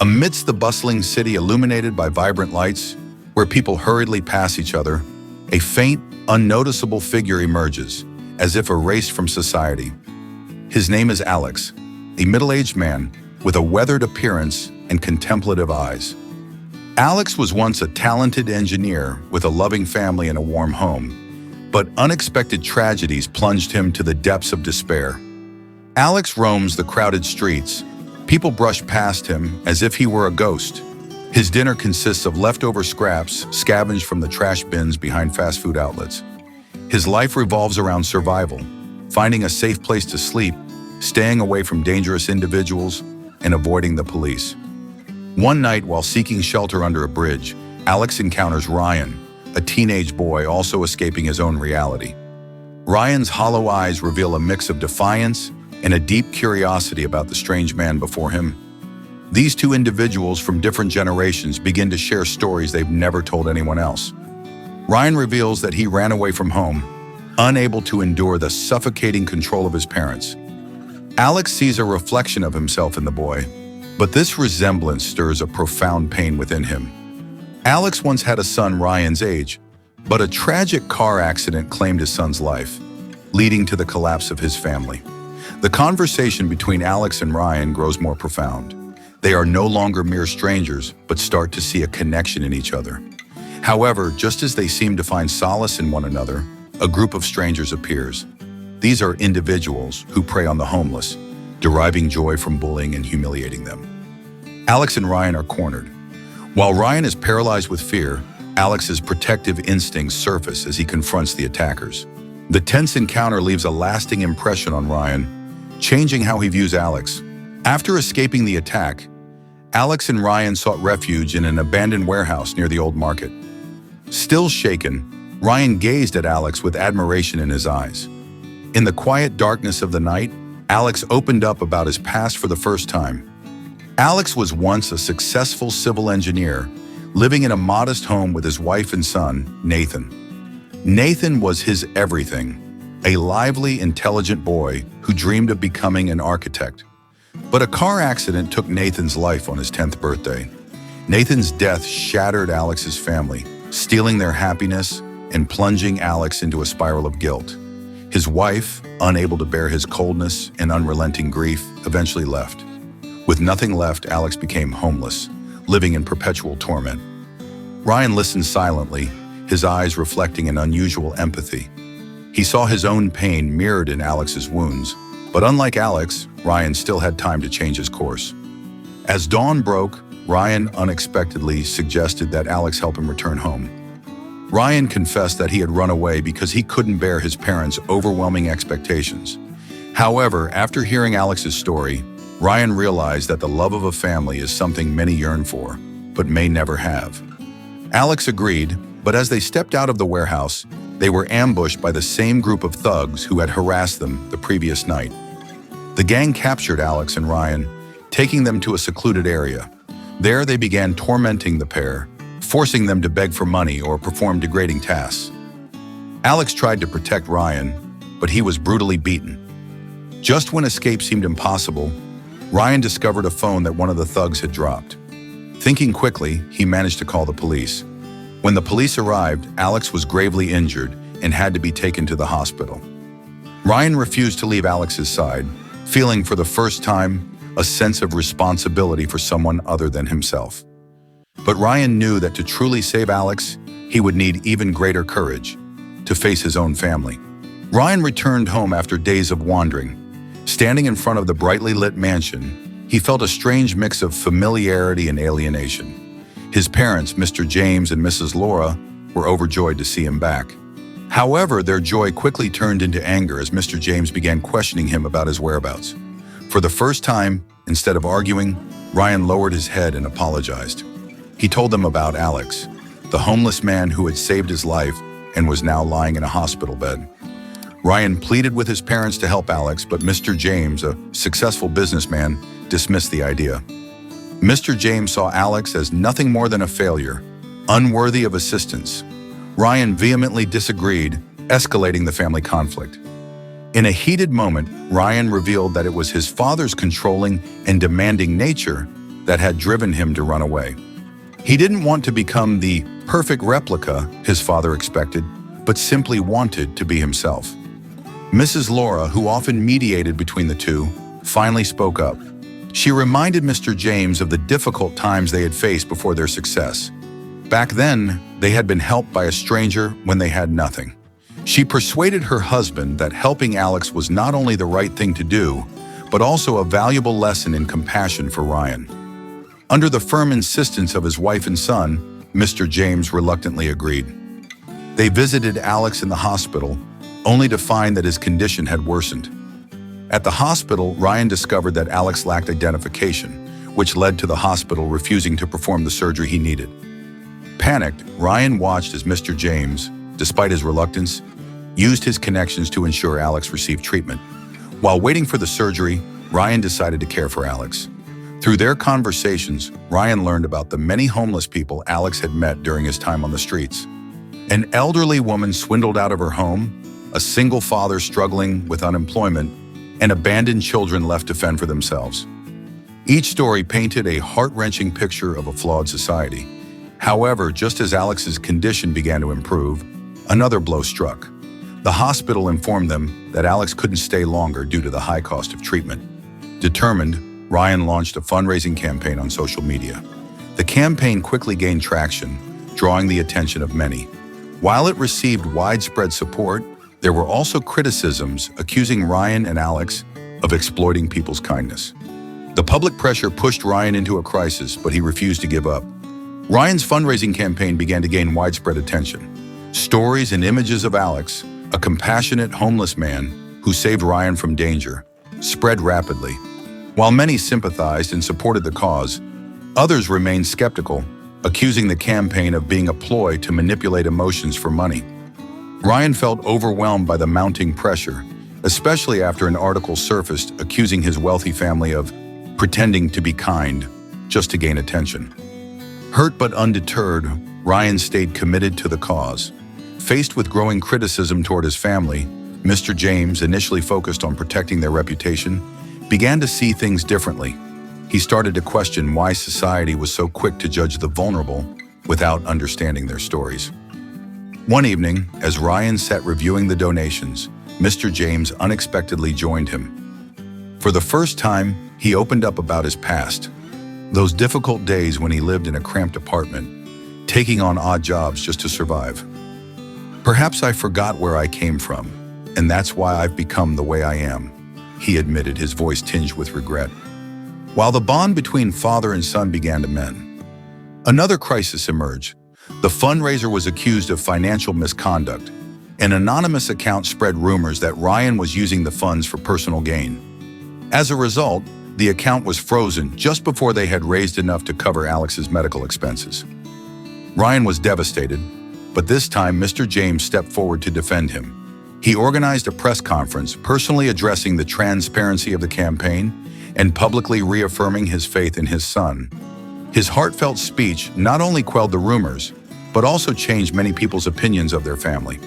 Amidst the bustling city illuminated by vibrant lights, where people hurriedly pass each other, a faint, unnoticeable figure emerges, as if erased from society. His name is Alex, a middle-aged man with a weathered appearance and contemplative eyes. Alex was once a talented engineer with a loving family and a warm home, but unexpected tragedies plunged him to the depths of despair. Alex roams the crowded streets. People brush past him as if he were a ghost. His dinner consists of leftover scraps scavenged from the trash bins behind fast food outlets. His life revolves around survival, finding a safe place to sleep, staying away from dangerous individuals, and avoiding the police. One night, while seeking shelter under a bridge, Alex encounters Ryan, a teenage boy also escaping his own reality. Ryan's hollow eyes reveal a mix of defiance and a deep curiosity about the strange man before him. These two individuals from different generations begin to share stories they've never told anyone else. Ryan reveals that he ran away from home, unable to endure the suffocating control of his parents. Alex sees a reflection of himself in the boy, but this resemblance stirs a profound pain within him. Alex once had a son Ryan's age, but a tragic car accident claimed his son's life, leading to the collapse of his family. The conversation between Alex and Ryan grows more profound. They are no longer mere strangers, but start to see a connection in each other. However, just as they seem to find solace in one another, a group of strangers appears. These are individuals who prey on the homeless, deriving joy from bullying and humiliating them. Alex and Ryan are cornered. While Ryan is paralyzed with fear, Alex's protective instincts surface as he confronts the attackers. The tense encounter leaves a lasting impression on Ryan, changing how he views Alex. After escaping the attack, Alex and Ryan sought refuge in an abandoned warehouse near the old market. Still shaken, Ryan gazed at Alex with admiration in his eyes. In the quiet darkness of the night, Alex opened up about his past for the first time. Alex was once a successful civil engineer, living in a modest home with his wife and son, Nathan. Nathan was his everything, a lively, intelligent boy who dreamed of becoming an architect. But a car accident took Nathan's life on his 10th birthday. Nathan's death shattered Alex's family, stealing their happiness and plunging Alex into a spiral of guilt. His wife, unable to bear his coldness and unrelenting grief, eventually left. With nothing left, Alex became homeless, living in perpetual torment. Ryan listened silently, his eyes reflecting an unusual empathy. He saw his own pain mirrored in Alex's wounds, but unlike Alex, Ryan still had time to change his course. As dawn broke, Ryan unexpectedly suggested that Alex help him return home. Ryan confessed that he had run away because he couldn't bear his parents' overwhelming expectations. However, after hearing Alex's story, Ryan realized that the love of a family is something many yearn for, but may never have. Alex agreed, but as they stepped out of the warehouse, they were ambushed by the same group of thugs who had harassed them the previous night. The gang captured Alex and Ryan, taking them to a secluded area. There they began tormenting the pair, forcing them to beg for money or perform degrading tasks. Alex tried to protect Ryan, but he was brutally beaten. Just when escape seemed impossible, Ryan discovered a phone that one of the thugs had dropped. Thinking quickly, he managed to call the police. When the police arrived, Alex was gravely injured and had to be taken to the hospital. Ryan refused to leave Alex's side, feeling for the first time a sense of responsibility for someone other than himself. But Ryan knew that to truly save Alex, he would need even greater courage to face his own family. Ryan returned home after days of wandering. Standing in front of the brightly lit mansion, he felt a strange mix of familiarity and alienation. His parents, Mr. James and Mrs. Laura, were overjoyed to see him back. However, their joy quickly turned into anger as Mr. James began questioning him about his whereabouts. For the first time, instead of arguing, Ryan lowered his head and apologized. He told them about Alex, the homeless man who had saved his life and was now lying in a hospital bed. Ryan pleaded with his parents to help Alex, but Mr. James, a successful businessman, dismissed the idea. Mr. James saw Alex as nothing more than a failure, unworthy of assistance. Ryan vehemently disagreed, escalating the family conflict. In a heated moment, Ryan revealed that it was his father's controlling and demanding nature that had driven him to run away. He didn't want to become the perfect replica his father expected, but simply wanted to be himself. Mrs. Laura, who often mediated between the two, finally spoke up. She reminded Mr. James of the difficult times they had faced before their success. Back then, they had been helped by a stranger when they had nothing. She persuaded her husband that helping Alex was not only the right thing to do, but also a valuable lesson in compassion for Ryan. Under the firm insistence of his wife and son, Mr. James reluctantly agreed. They visited Alex in the hospital, only to find that his condition had worsened. At the hospital, Ryan discovered that Alex lacked identification, which led to the hospital refusing to perform the surgery he needed. Panicked, Ryan watched as Mr. James, despite his reluctance, used his connections to ensure Alex received treatment. While waiting for the surgery, Ryan decided to care for Alex. Through their conversations, Ryan learned about the many homeless people Alex had met during his time on the streets. An elderly woman swindled out of her home, a single father struggling with unemployment, and abandoned children left to fend for themselves. Each story painted a heart-wrenching picture of a flawed society. However, just as Alex's condition began to improve, another blow struck. The hospital informed them that Alex couldn't stay longer due to the high cost of treatment. Determined, Ryan launched a fundraising campaign on social media. The campaign quickly gained traction, drawing the attention of many. While it received widespread support, there were also criticisms accusing Ryan and Alex of exploiting people's kindness. The public pressure pushed Ryan into a crisis, but he refused to give up. Ryan's fundraising campaign began to gain widespread attention. Stories and images of Alex, a compassionate homeless man who saved Ryan from danger, spread rapidly. While many sympathized and supported the cause, others remained skeptical, accusing the campaign of being a ploy to manipulate emotions for money. Ryan felt overwhelmed by the mounting pressure, especially after an article surfaced accusing his wealthy family of pretending to be kind just to gain attention. Hurt but undeterred, Ryan stayed committed to the cause. Faced with growing criticism toward his family, Mr. James, initially focused on protecting their reputation, began to see things differently. He started to question why society was so quick to judge the vulnerable without understanding their stories. One evening, as Ryan sat reviewing the donations, Mr. James unexpectedly joined him. For the first time, he opened up about his past. Those difficult days when he lived in a cramped apartment, taking on odd jobs just to survive. "Perhaps I forgot where I came from, and that's why I've become the way I am," he admitted, his voice tinged with regret. While the bond between father and son began to mend, another crisis emerged. The fundraiser was accused of financial misconduct. An anonymous account spread rumors that Ryan was using the funds for personal gain. As a result, the account was frozen just before they had raised enough to cover Alex's medical expenses. Ryan was devastated, but this time Mr. James stepped forward to defend him. He organized a press conference, personally addressing the transparency of the campaign and publicly reaffirming his faith in his son. His heartfelt speech not only quelled the rumors, but also changed many people's opinions of their family.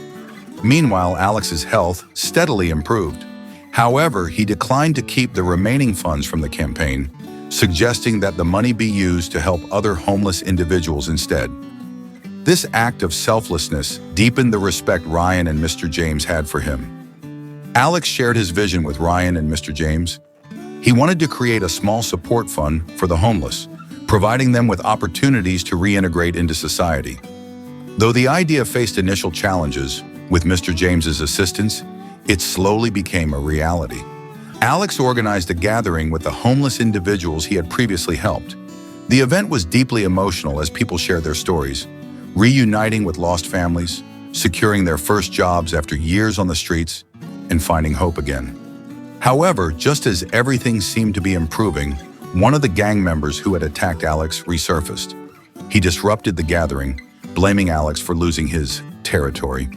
Meanwhile, Alex's health steadily improved. However, he declined to keep the remaining funds from the campaign, suggesting that the money be used to help other homeless individuals instead. This act of selflessness deepened the respect Ryan and Mr. James had for him. Alex shared his vision with Ryan and Mr. James. He wanted to create a small support fund for the homeless, providing them with opportunities to reintegrate into society. Though the idea faced initial challenges, with Mr. James's assistance, it slowly became a reality. Alex organized a gathering with the homeless individuals he had previously helped. The event was deeply emotional as people shared their stories, reuniting with lost families, securing their first jobs after years on the streets, and finding hope again. However, just as everything seemed to be improving, one of the gang members who had attacked Alex resurfaced. He disrupted the gathering, blaming Alex for losing his territory.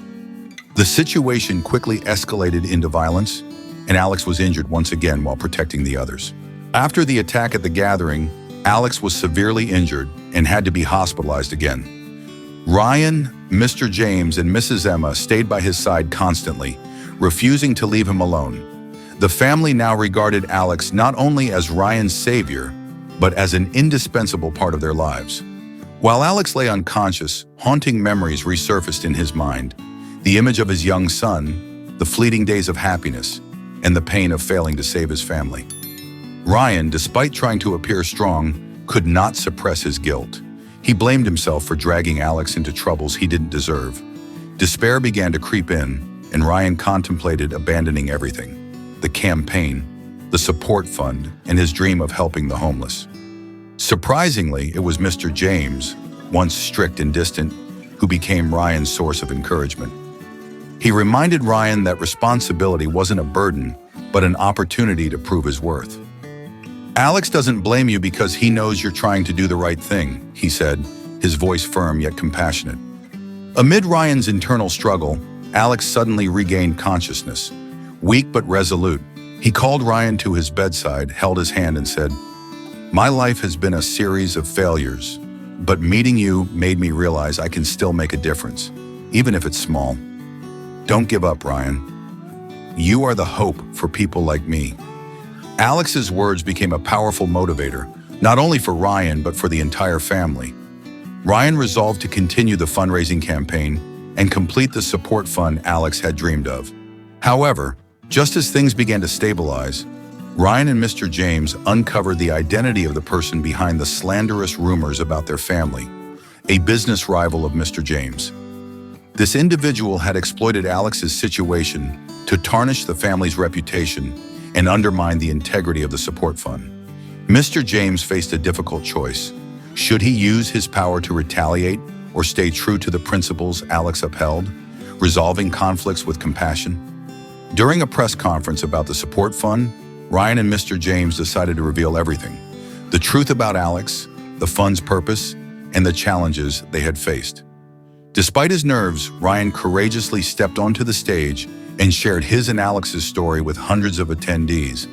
The situation quickly escalated into violence, and Alex was injured once again while protecting the others. After the attack at the gathering, Alex was severely injured and had to be hospitalized again. Ryan, Mr. James, and Mrs. Emma stayed by his side constantly, refusing to leave him alone. The family now regarded Alex not only as Ryan's savior, but as an indispensable part of their lives. While Alex lay unconscious, haunting memories resurfaced in his mind. The image of his young son, the fleeting days of happiness, and the pain of failing to save his family. Ryan, despite trying to appear strong, could not suppress his guilt. He blamed himself for dragging Alex into troubles he didn't deserve. Despair began to creep in, and Ryan contemplated abandoning everything: the campaign, the support fund, and his dream of helping the homeless. Surprisingly, it was Mr. James, once strict and distant, who became Ryan's source of encouragement. He reminded Ryan that responsibility wasn't a burden, but an opportunity to prove his worth. "Alex doesn't blame you because he knows you're trying to do the right thing," he said, his voice firm yet compassionate. Amid Ryan's internal struggle, Alex suddenly regained consciousness. Weak but resolute, he called Ryan to his bedside, held his hand, and said, "My life has been a series of failures, but meeting you made me realize I can still make a difference, even if it's small. Don't give up, Ryan. You are the hope for people like me." Alex's words became a powerful motivator, not only for Ryan, but for the entire family. Ryan resolved to continue the fundraising campaign and complete the support fund Alex had dreamed of. However, just as things began to stabilize, Ryan and Mr. James uncovered the identity of the person behind the slanderous rumors about their family, a business rival of Mr. James. This individual had exploited Alex's situation to tarnish the family's reputation and undermine the integrity of the support fund. Mr. James faced a difficult choice. Should he use his power to retaliate or stay true to the principles Alex upheld, resolving conflicts with compassion? During a press conference about the support fund, Ryan and Mr. James decided to reveal everything: the truth about Alex, the fund's purpose, and the challenges they had faced. Despite his nerves, Ryan courageously stepped onto the stage and shared his and Alex's story with hundreds of attendees.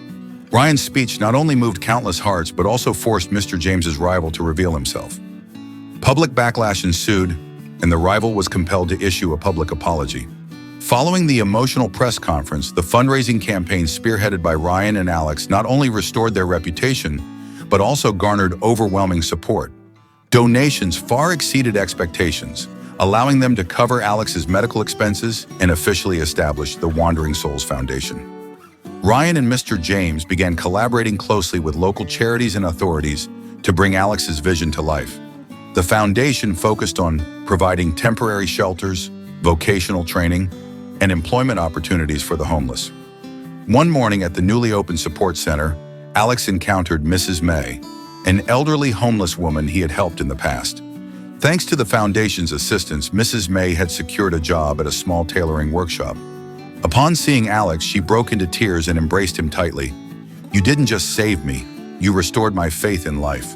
Ryan's speech not only moved countless hearts, but also forced Mr. James's rival to reveal himself. Public backlash ensued, and the rival was compelled to issue a public apology. Following the emotional press conference, the fundraising campaign spearheaded by Ryan and Alex not only restored their reputation, but also garnered overwhelming support. Donations far exceeded expectations, allowing them to cover Alex's medical expenses and officially establish the Wandering Souls Foundation. Ryan and Mr. James began collaborating closely with local charities and authorities to bring Alex's vision to life. The foundation focused on providing temporary shelters, vocational training, and employment opportunities for the homeless. One morning at the newly opened support center, Alex encountered Mrs. May, an elderly homeless woman he had helped in the past. Thanks to the foundation's assistance, Mrs. May had secured a job at a small tailoring workshop. Upon seeing Alex, she broke into tears and embraced him tightly. "You didn't just save me, you restored my faith in life."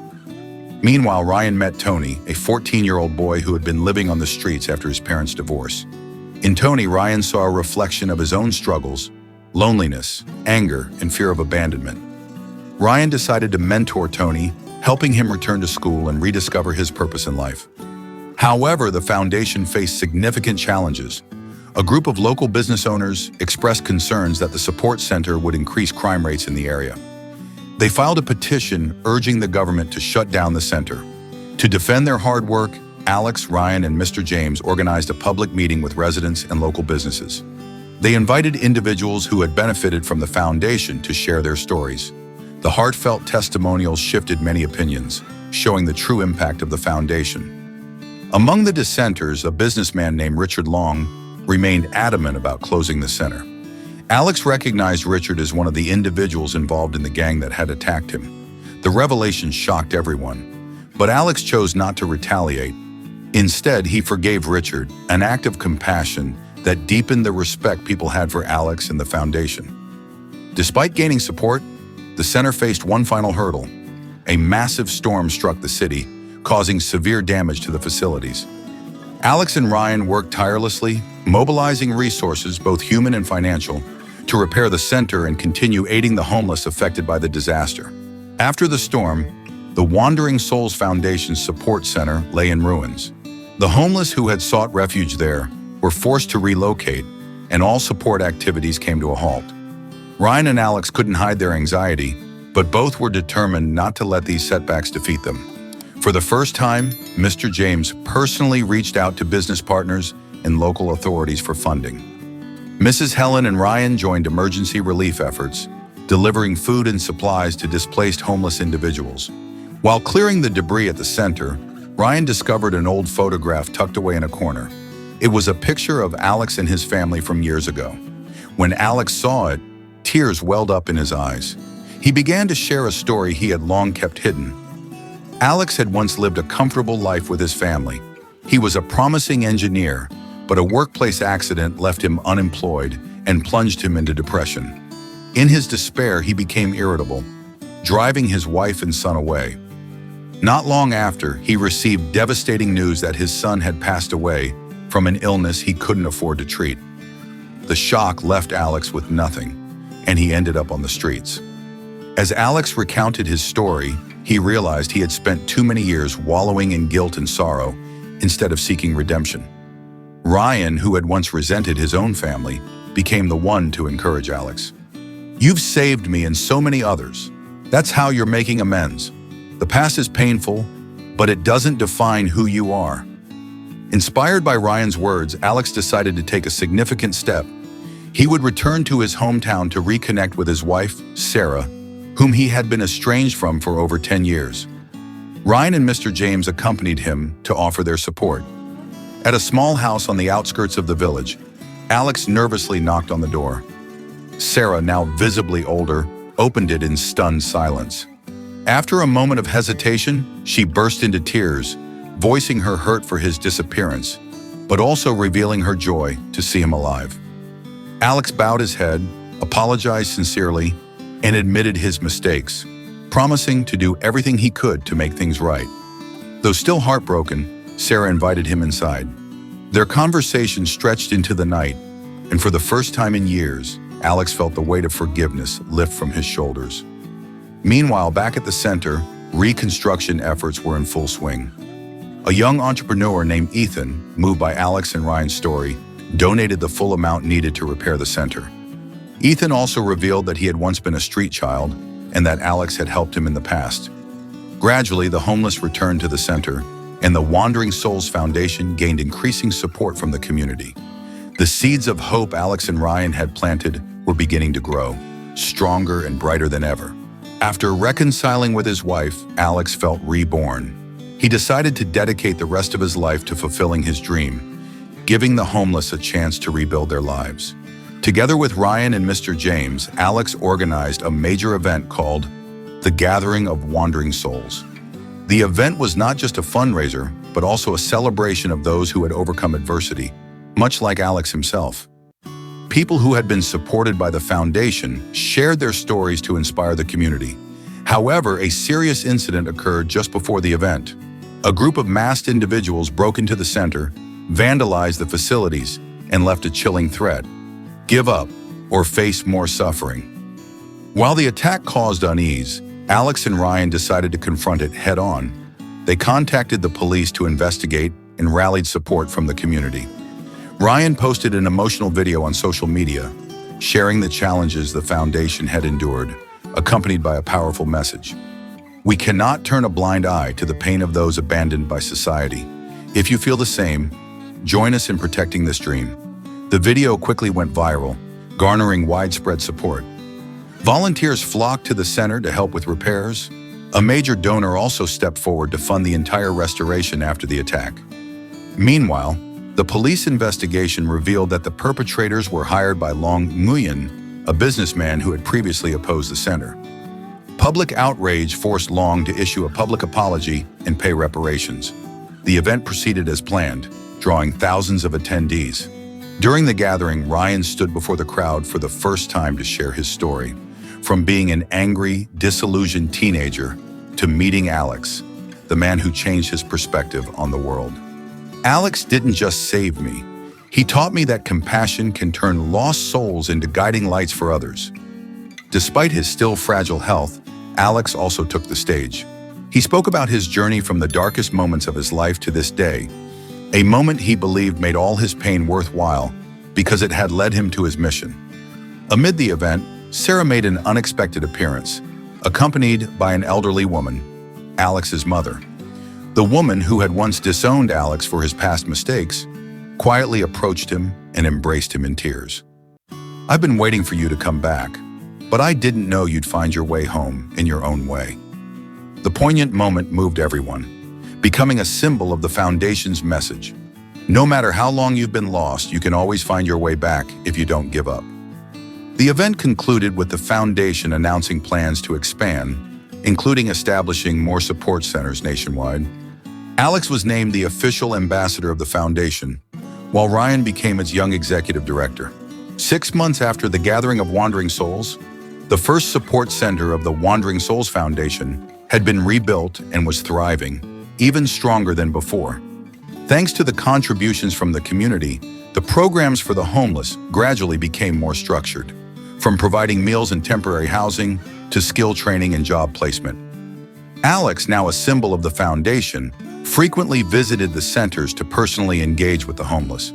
Meanwhile, Ryan met Tony, a 14-year-old boy who had been living on the streets after his parents' divorce. In Tony, Ryan saw a reflection of his own struggles, loneliness, anger, and fear of abandonment. Ryan decided to mentor Tony, helping him return to school and rediscover his purpose in life. However, the foundation faced significant challenges. A group of local business owners expressed concerns that the support center would increase crime rates in the area. They filed a petition urging the government to shut down the center. To defend their hard work, Alex, Ryan, and Mr. James organized a public meeting with residents and local businesses. They invited individuals who had benefited from the foundation to share their stories. The heartfelt testimonials shifted many opinions, showing the true impact of the foundation. Among the dissenters, a businessman named Richard Long remained adamant about closing the center. Alex recognized Richard as one of the individuals involved in the gang that had attacked him. The revelation shocked everyone, but Alex chose not to retaliate. Instead, he forgave Richard, an act of compassion that deepened the respect people had for Alex and the foundation. Despite gaining support, the center faced one final hurdle. A massive storm struck the city, causing severe damage to the facilities. Alex and Ryan worked tirelessly, mobilizing resources, both human and financial, to repair the center and continue aiding the homeless affected by the disaster. After the storm, the Wandering Souls Foundation's support center lay in ruins. The homeless who had sought refuge there were forced to relocate, and all support activities came to a halt. Ryan and Alex couldn't hide their anxiety. but both were determined not to let these setbacks defeat them. For the first time, Mr. James personally reached out to business partners and local authorities for funding. Mrs. Helen and Ryan joined emergency relief efforts, delivering food and supplies to displaced homeless individuals. While clearing the debris at the center, Ryan discovered an old photograph tucked away in a corner. It was a picture of Alex and his family from years ago. When Alex saw it, tears welled up in his eyes. He began to share a story he had long kept hidden. Alex had once lived a comfortable life with his family. He was a promising engineer, but a workplace accident left him unemployed and plunged him into depression. In his despair, he became irritable, driving his wife and son away. Not long after, he received devastating news that his son had passed away from an illness he couldn't afford to treat. The shock left Alex with nothing, and he ended up on the streets. As Alex recounted his story, he realized he had spent too many years wallowing in guilt and sorrow instead of seeking redemption. Ryan, who had once resented his own family, became the one to encourage Alex. "You've saved me and so many others. That's how you're making amends. The past is painful, but it doesn't define who you are." Inspired by Ryan's words, Alex decided to take a significant step. He would return to his hometown to reconnect with his wife, Sarah, whom he had been estranged from for over 10 years. Ryan and Mr. James accompanied him to offer their support. At a small house on the outskirts of the village, Alex nervously knocked on the door. Sarah, now visibly older, opened it in stunned silence. After a moment of hesitation, she burst into tears, voicing her hurt for his disappearance, but also revealing her joy to see him alive. Alex bowed his head, apologized sincerely, and admitted his mistakes, promising to do everything he could to make things right. Though still heartbroken, Sarah invited him inside. Their conversation stretched into the night, and for the first time in years, Alex felt the weight of forgiveness lift from his shoulders. Meanwhile, back at the center, reconstruction efforts were in full swing. A young entrepreneur named Ethan, moved by Alex and Ryan's story, donated the full amount needed to repair the center. Ethan also revealed that he had once been a street child and that Alex had helped him in the past. Gradually, the homeless returned to the center, and the Wandering Souls Foundation gained increasing support from the community. The seeds of hope Alex and Ryan had planted were beginning to grow, stronger and brighter than ever. After reconciling with his wife, Alex felt reborn. He decided to dedicate the rest of his life to fulfilling his dream, giving the homeless a chance to rebuild their lives. Together with Ryan and Mr. James, Alex organized a major event called the Gathering of Wandering Souls. The event was not just a fundraiser, but also a celebration of those who had overcome adversity, much like Alex himself. People who had been supported by the foundation shared their stories to inspire the community. However, a serious incident occurred just before the event. A group of masked individuals broke into the center, vandalized the facilities, and left a chilling threat: give up or face more suffering. While the attack caused unease, Alex and Ryan decided to confront it head-on. They contacted the police to investigate and rallied support from the community. Ryan posted an emotional video on social media, sharing the challenges the foundation had endured, accompanied by a powerful message. We cannot turn a blind eye to the pain of those abandoned by society. If you feel the same, join us in protecting this dream. The video quickly went viral, garnering widespread support. Volunteers flocked to the center to help with repairs. A major donor also stepped forward to fund the entire restoration after the attack. Meanwhile, the police investigation revealed that the perpetrators were hired by Long Nguyen, a businessman who had previously opposed the center. Public outrage forced Long to issue a public apology and pay reparations. The event proceeded as planned, drawing thousands of attendees. During the gathering, Ryan stood before the crowd for the first time to share his story. From being an angry, disillusioned teenager to meeting Alex, the man who changed his perspective on the world. Alex didn't just save me. He taught me that compassion can turn lost souls into guiding lights for others. Despite his still fragile health, Alex also took the stage. He spoke about his journey from the darkest moments of his life to this day, a moment he believed made all his pain worthwhile because it had led him to his mission. Amid the event, Sarah made an unexpected appearance. accompanied by an elderly woman, Alex's mother. The woman, who had once disowned Alex for his past mistakes, quietly approached him and embraced him in tears. "I've been waiting for you to come back, but I didn't know you'd find your way home in your own way." The poignant moment moved everyone, becoming a symbol of the Foundation's message. No matter how long you've been lost, you can always find your way back if you don't give up. The event concluded with the Foundation announcing plans to expand, including establishing more support centers nationwide. Alex was named the official ambassador of the Foundation, while Ryan became its young executive director. 6 months after the gathering of Wandering Souls, the first support center of the Wandering Souls Foundation had been rebuilt and was thriving, even stronger than before. Thanks to the contributions from the community, the programs for the homeless gradually became more structured, from providing meals and temporary housing to skill training and job placement. Alex, now a symbol of the Foundation, frequently visited the centers to personally engage with the homeless.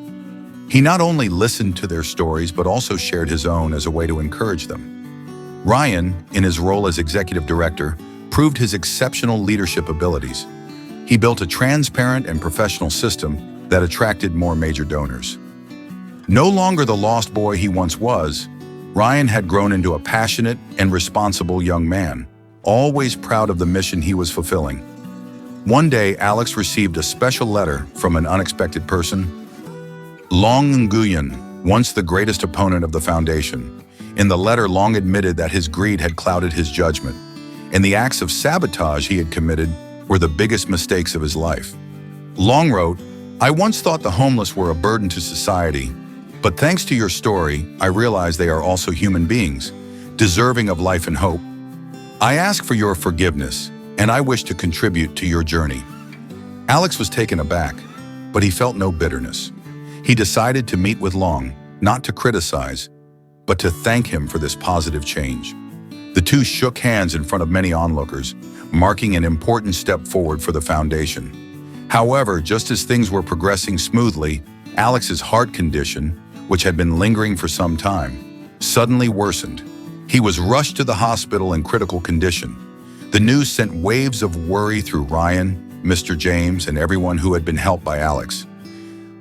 He not only listened to their stories, but also shared his own as a way to encourage them. Ryan, in his role as executive director, proved his exceptional leadership abilities. He built a transparent and professional system that attracted more major donors. No longer the lost boy he once was, Ryan had grown into a passionate and responsible young man, always proud of the mission he was fulfilling. One day, Alex received a special letter from an unexpected person. Long Nguyen, once the greatest opponent of the Foundation. In the letter, Long admitted that his greed had clouded his judgment, and the acts of sabotage he had committed were the biggest mistakes of his life. Long wrote, "I once thought the homeless were a burden to society, but thanks to your story, I realize they are also human beings, deserving of life and hope. I ask for your forgiveness, and I wish to contribute to your journey." Alex was taken aback, but he felt no bitterness. He decided to meet with Long, not to criticize, but to thank him for this positive change. The two shook hands in front of many onlookers, marking an important step forward for the Foundation. However, just as things were progressing smoothly, Alex's heart condition, which had been lingering for some time, suddenly worsened. He was rushed to the hospital in critical condition. The news sent waves of worry through Ryan, Mr. James, and everyone who had been helped by Alex.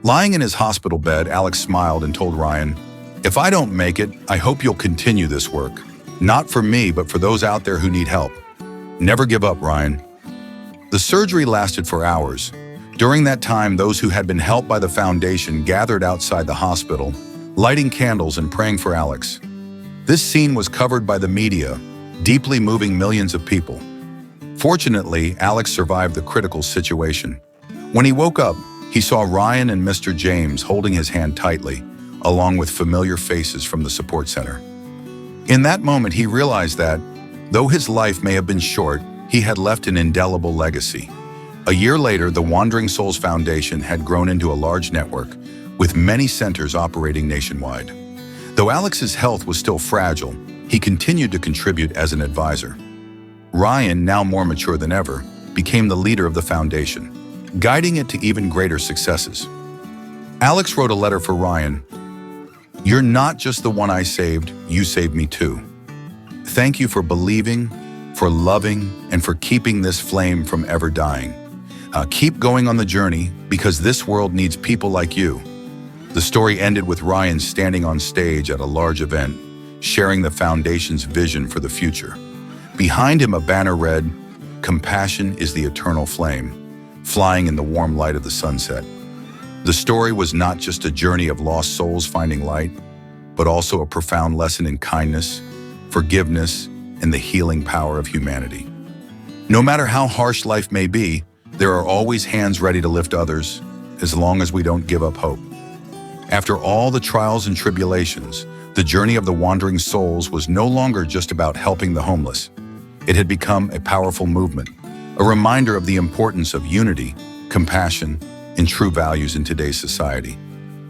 Lying in his hospital bed, Alex smiled and told Ryan, "If I don't make it, I hope you'll continue this work. Not for me, but for those out there who need help. Never give up, Ryan." The surgery lasted for hours. During that time, those who had been helped by the Foundation gathered outside the hospital, lighting candles and praying for Alex. This scene was covered by the media, deeply moving millions of people. Fortunately, Alex survived the critical situation. When he woke up, he saw Ryan and Mr. James holding his hand tightly, along with familiar faces from the support center. In that moment, he realized that, though his life may have been short, he had left an indelible legacy. A year later, the Wandering Souls Foundation had grown into a large network, with many centers operating nationwide. Though Alex's health was still fragile, he continued to contribute as an advisor. Ryan, now more mature than ever, became the leader of the Foundation, guiding it to even greater successes. Alex wrote a letter for Ryan. "You're not just the one I saved, you saved me too. Thank you for believing, for loving, and for keeping this flame from ever dying. Keep going on the journey, because this world needs people like you." The story ended with Ryan standing on stage at a large event, sharing the Foundation's vision for the future. Behind him, a banner read, "Compassion is the eternal flame, flying in the warm light of the sunset." The story was not just a journey of lost souls finding light, but also a profound lesson in kindness, forgiveness, and the healing power of humanity. No matter how harsh life may be, there are always hands ready to lift others, as long as we don't give up hope. After all the trials and tribulations, the journey of the Wandering Souls was no longer just about helping the homeless. It had become a powerful movement, a reminder of the importance of unity, compassion, and true values in today's society.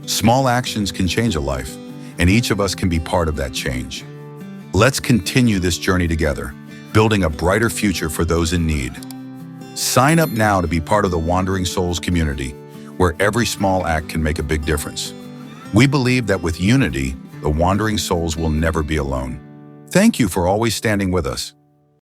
Small actions can change a life, and each of us can be part of that change. Let's continue this journey together, building a brighter future for those in need. Sign up now to be part of the Wandering Souls community, where every small act can make a big difference. We believe that with unity, the Wandering Souls will never be alone. Thank you for always standing with us.